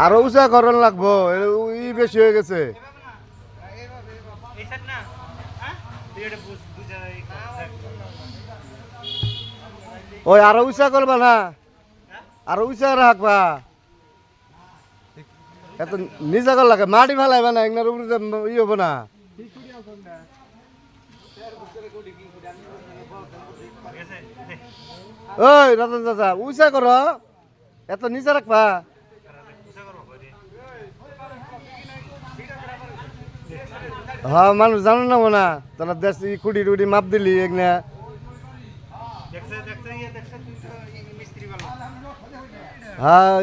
আরো উঁচা করণ লাগবো, ই বেশি হয়ে গেছে। ওই আরো উঁচা করবা না, আরো উঁচা রাখবা। এত নিজা কর লাগে, মাটি ফেলাইবা না, এগুলোর উপরে ই হবো না। ওই রতন চাচা উঁচা করো, এত নিচে রাখবা। হ্যাঁ মানুষ জানো না মনে, তারা দেশ কুড়ি টুড়ি মাপ দিলি এগুলা। হ্যাঁ